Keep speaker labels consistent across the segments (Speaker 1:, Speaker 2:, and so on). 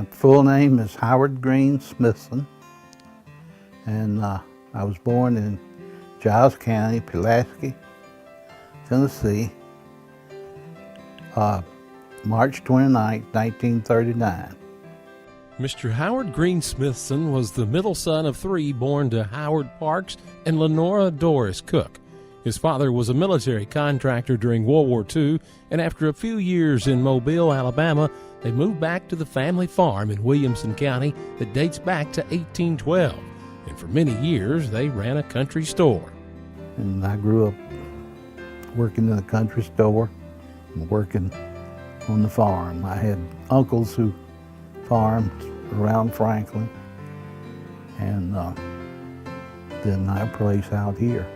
Speaker 1: My full name is Howard Green Smithson, and I was born in Giles County, Pulaski, Tennessee, March 29, 1939.
Speaker 2: Mr. Howard Green Smithson was the middle son of three born to Howard Parks and Lenora Doris Cook. His father was a military contractor during World War II, and after a few years in Mobile, Alabama, they moved back to the family farm in Williamson County that dates back to 1812. And for many years, they ran a country store.
Speaker 1: And I grew up working in a country store and working on the farm. I had uncles who farmed around Franklin, and then our place out here.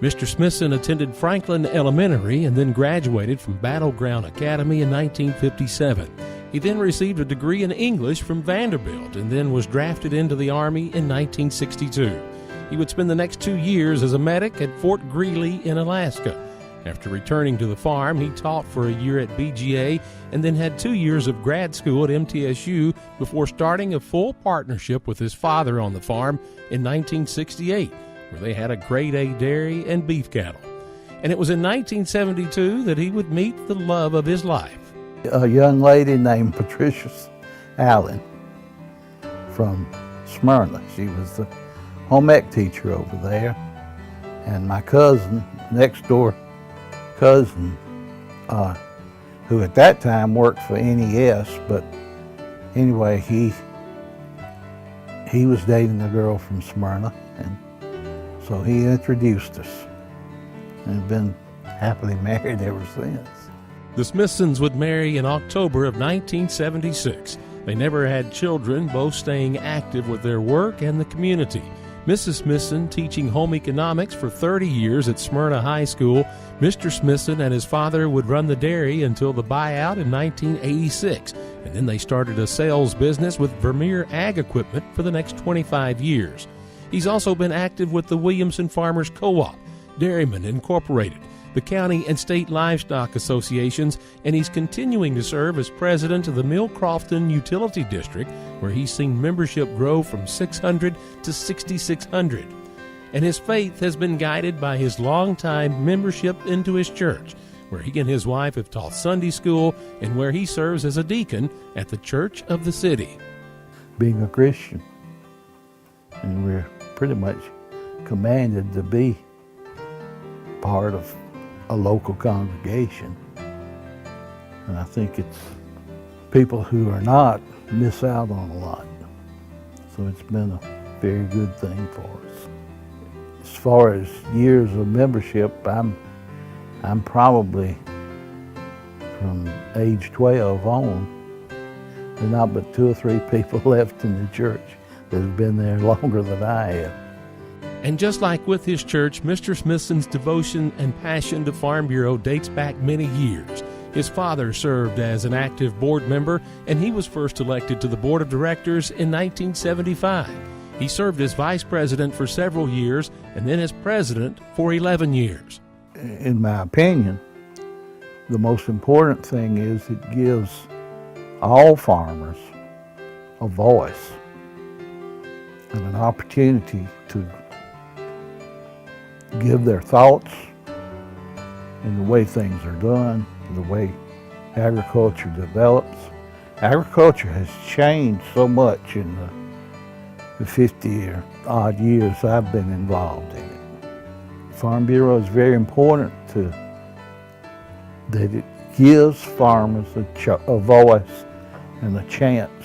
Speaker 2: Mr. Smithson attended Franklin Elementary and then graduated from Battleground Academy in 1957. He then received a degree in English from Vanderbilt and then was drafted into the Army in 1962. He would spend the next 2 years as a medic at Fort Greely in Alaska. After returning to the farm, he taught for a year at BGA and then had 2 years of grad school at MTSU before starting a full partnership with his father on the farm in 1968, where they had a grade A dairy and beef cattle. And it was in 1972 that he would meet the love of his life.
Speaker 1: A young lady named Patricia Allen from Smyrna. She was the home ec teacher over there. And my cousin, next door cousin, who at that time worked for NES, but anyway, he was dating a girl from Smyrna, and so he introduced us and have been happily married ever since.
Speaker 2: The Smithsons would marry in October of 1976. They never had children, both staying active with their work and the community. Mrs. Smithson teaching home economics for 30 years at Smyrna High School. Mr. Smithson and his father would run the dairy until the buyout in 1986, and then they started a sales business with Vermeer Ag Equipment for the next 25 years. He's also been active with the Williamson Farmers Co-op, Dairymen Incorporated, the county and state livestock associations, and he's continuing to serve as president of the Mill Crofton Utility District, where he's seen membership grow from 600 to 6,600. And his faith has been guided by his longtime membership into his church, where he and his wife have taught Sunday school and where he serves as a deacon at the Church of the City.
Speaker 1: Being a Christian, and we're pretty much commanded to be part of a local congregation. And I think it's people who are not miss out on a lot. So it's been a very good thing for us. As far as years of membership, I'm probably from age 12 on. There are not but 2 or 3 people left in the church that have been there longer than I have.
Speaker 2: And just like with his church, Mr. Smithson's devotion and passion to Farm Bureau dates back many years. His father served as an active board member, and he was first elected to the board of directors in 1975. He served as vice president for several years and then as president for 11 years.
Speaker 1: In my opinion, the most important thing is it gives all farmers a voice and an opportunity to give their thoughts and the way things are done, the way agriculture develops. Agriculture has changed so much in the 50 or odd years I've been involved in it. Farm Bureau is very important that it gives farmers a voice and a chance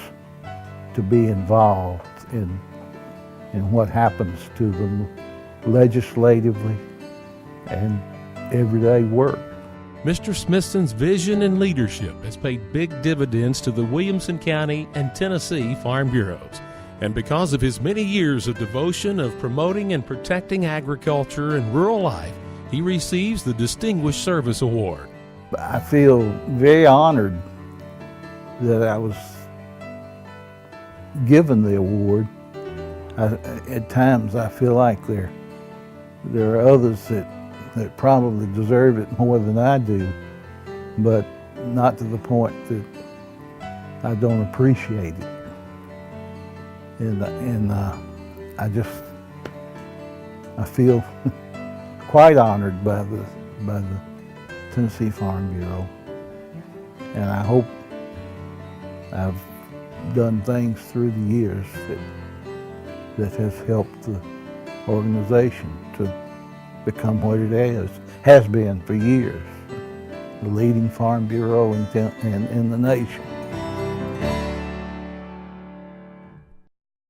Speaker 1: to be involved in what happens to them legislatively and everyday work.
Speaker 2: Mr. Smithson's vision and leadership has paid big dividends to the Williamson County and Tennessee Farm Bureaus. And because of his many years of devotion of promoting and protecting agriculture and rural life, he receives the Distinguished Service Award.
Speaker 1: I feel very honored that I was given the award. At times I feel like there are others that probably deserve it more than I do, but not to the point I don't appreciate it. And I feel quite honored by the Tennessee Farm Bureau. And I hope I've done things through the years that has helped the organization to become what it has been for years, the leading farm bureau in the nation.